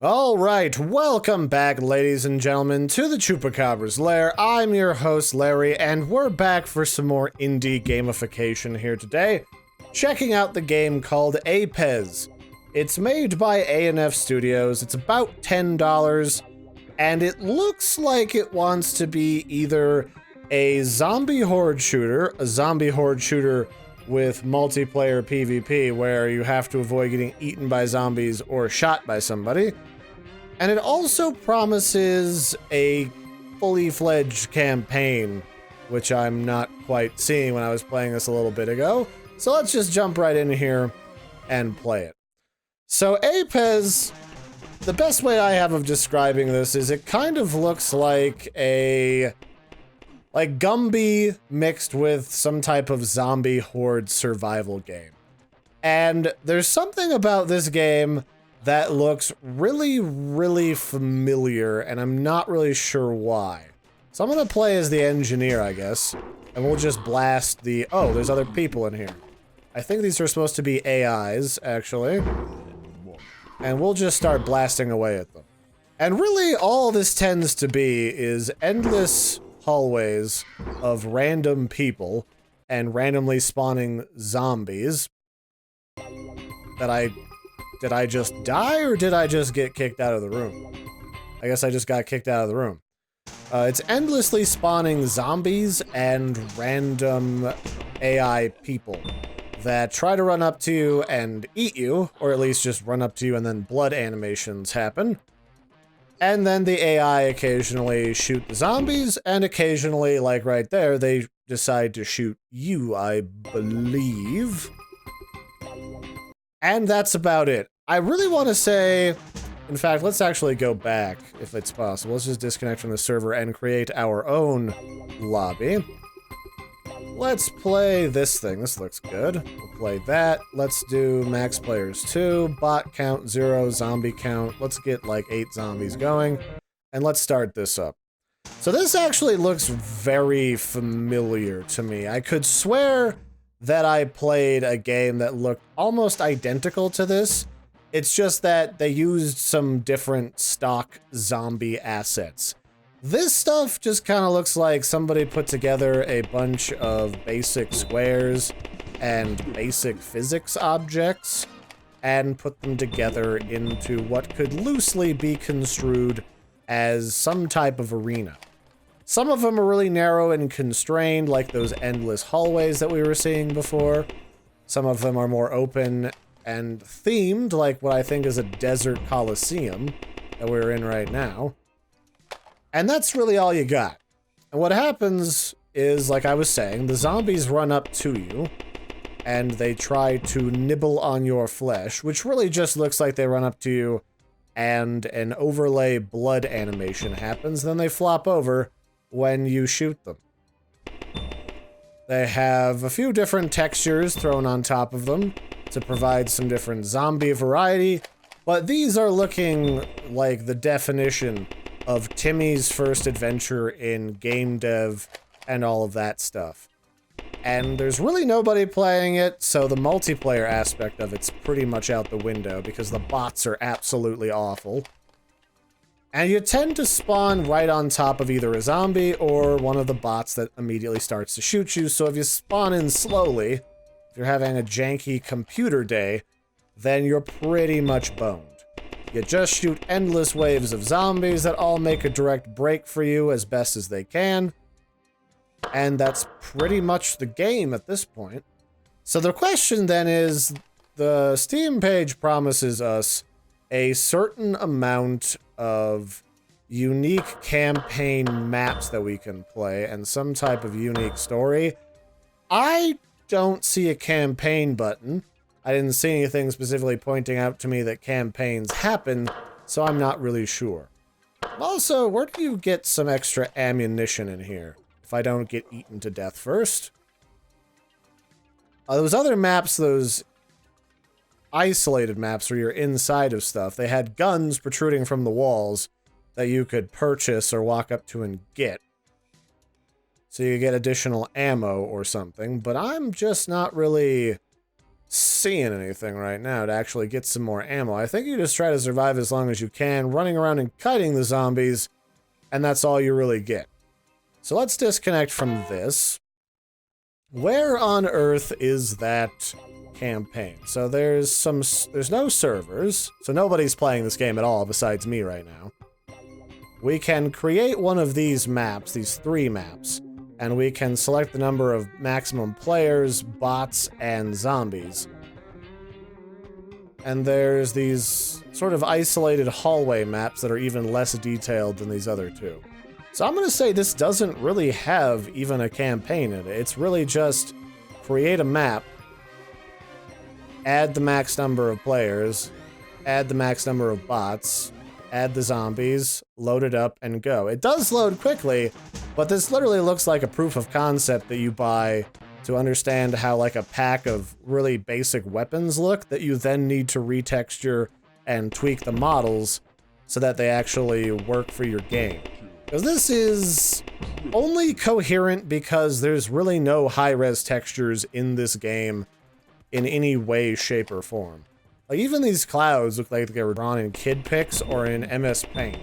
All right, welcome back, ladies and gentlemen, to the Chupacabra's Lair. I'm your host, Larry, and we're back for some more indie gamification here today, checking out the game called Apez. It's made by A&F Studios. It's about $10, and it looks like it wants to be either a zombie horde shooter with multiplayer PvP, where you have to avoid getting eaten by zombies or shot by somebody. And it also promises a fully fledged campaign, which I'm not quite seeing when I was playing this a little bit ago. So let's just jump right in here and play it. So Apez, the best way I have of describing this is it kind of looks like Gumby mixed with some type of zombie horde survival game. And there's something about this game that looks really, really familiar, and I'm not really sure why. So I'm gonna play as the engineer, I guess, and we'll just blast the... Oh, there's other people in here. I think these are supposed to be AIs, actually. And we'll just start blasting away at them. And really, all this tends to be is endless hallways of random people and randomly spawning zombies that Did I just die, or did I just get kicked out of the room? I guess I just got kicked out of the room. It's endlessly spawning zombies and random AI people that try to run up to you and eat you, or at least just run up to you and then blood animations happen. And then the AI occasionally shoot the zombies, and occasionally, like right there, they decide to shoot you, I believe. And that's about it. I really want to say, in fact, let's actually go back, if it's possible. Let's just disconnect from the server and create our own lobby. Let's play this thing. This looks good. We'll play that. Let's do max players 2, bot count 0, zombie count. Let's get like 8 zombies going, and let's start this up. So this actually looks very familiar to me. I could swear that I played a game that looked almost identical to this. It's just that they used some different stock zombie assets. This stuff just kind of looks like somebody put together a bunch of basic squares and basic physics objects and put them together into what could loosely be construed as some type of arena. Some of them are really narrow and constrained, like those endless hallways that we were seeing before. Some of them are more open and themed, like what I think is a desert coliseum that we're in right now. And that's really all you got. And what happens is, like I was saying, the zombies run up to you, and they try to nibble on your flesh, which really just looks like they run up to you, and an overlay blood animation happens, then they flop over when you shoot them. They have a few different textures thrown on top of them to provide some different zombie variety, but these are looking like the definition of Timmy's first adventure in game dev and all of that stuff. And there's really nobody playing it, so the multiplayer aspect of it's pretty much out the window because the bots are absolutely awful. And you tend to spawn right on top of either a zombie or one of the bots that immediately starts to shoot you. So if you spawn in slowly, if you're having a janky computer day, then you're pretty much boned. You just shoot endless waves of zombies that all make a direct break for you as best as they can. And that's pretty much the game at this point. So the question then is, the Steam page promises us a certain amount of unique campaign maps that we can play and some type of unique story. I don't see a campaign button. I didn't see anything specifically pointing out to me that campaigns happen, so I'm not really sure. Also, where do you get some extra ammunition in here if I don't get eaten to death first? Those other maps, those isolated maps where you're inside of stuff, they had guns protruding from the walls that you could purchase or walk up to and get. So you get additional ammo or something, but I'm just not really seeing anything right now to actually get some more ammo. I think you just try to survive as long as you can, running around and kiting the zombies, and that's all you really get. So let's disconnect from this. Where on earth is that campaign? So there's no servers, so nobody's playing this game at all besides me right now. We can create one of these maps, these 3 maps, and we can select the number of maximum players, bots, and zombies. And there's these sort of isolated hallway maps that are even less detailed than these other 2. So I'm gonna say this doesn't really have even a campaign in it. It's really just create a map, add the max number of players, add the max number of bots, add the zombies, load it up, and go. It does load quickly, but this literally looks like a proof of concept that you buy to understand how like a pack of really basic weapons look that you then need to retexture and tweak the models so that they actually work for your game. Because this is only coherent because there's really no high-res textures in this game in any way, shape, or form. Like, even these clouds look like they were drawn in Kid Pix or in MS Paint.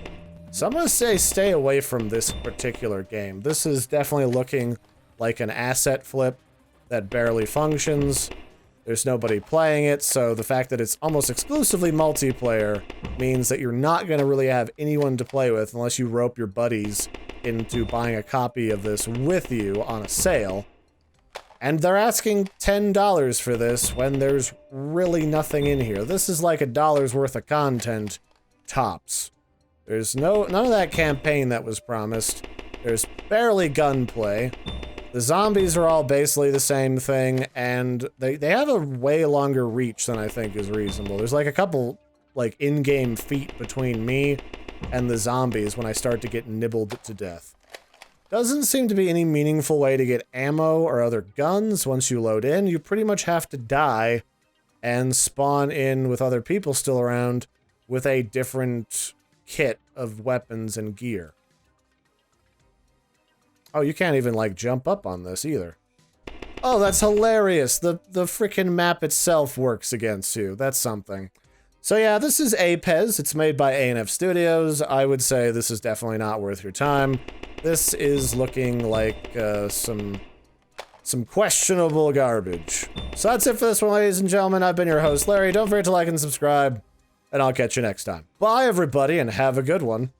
So I'm gonna say stay away from this particular game. This is definitely looking like an asset flip that barely functions. There's nobody playing it, so the fact that it's almost exclusively multiplayer means that you're not going to really have anyone to play with unless you rope your buddies into buying a copy of this with you on a sale. And they're asking $10 for this when there's really nothing in here. This is like $1 worth of content, tops. There's none of that campaign that was promised. There's barely gunplay. The zombies are all basically the same thing, and they have a way longer reach than I think is reasonable. There's like a couple, like, in-game feet between me and the zombies when I start to get nibbled to death. Doesn't seem to be any meaningful way to get ammo or other guns. Once you load in, you pretty much have to die and spawn in with other people still around with a different kit of weapons and gear. Oh, you can't even, like, jump up on this, either. Oh, that's hilarious! The frickin' map itself works against you. That's something. So yeah, this is Apez. It's made by A&F Studios. I would say this is definitely not worth your time. This is looking like, some questionable garbage. So that's it for this one, ladies and gentlemen. I've been your host, Larry. Don't forget to like and subscribe, and I'll catch you next time. Bye, everybody, and have a good one.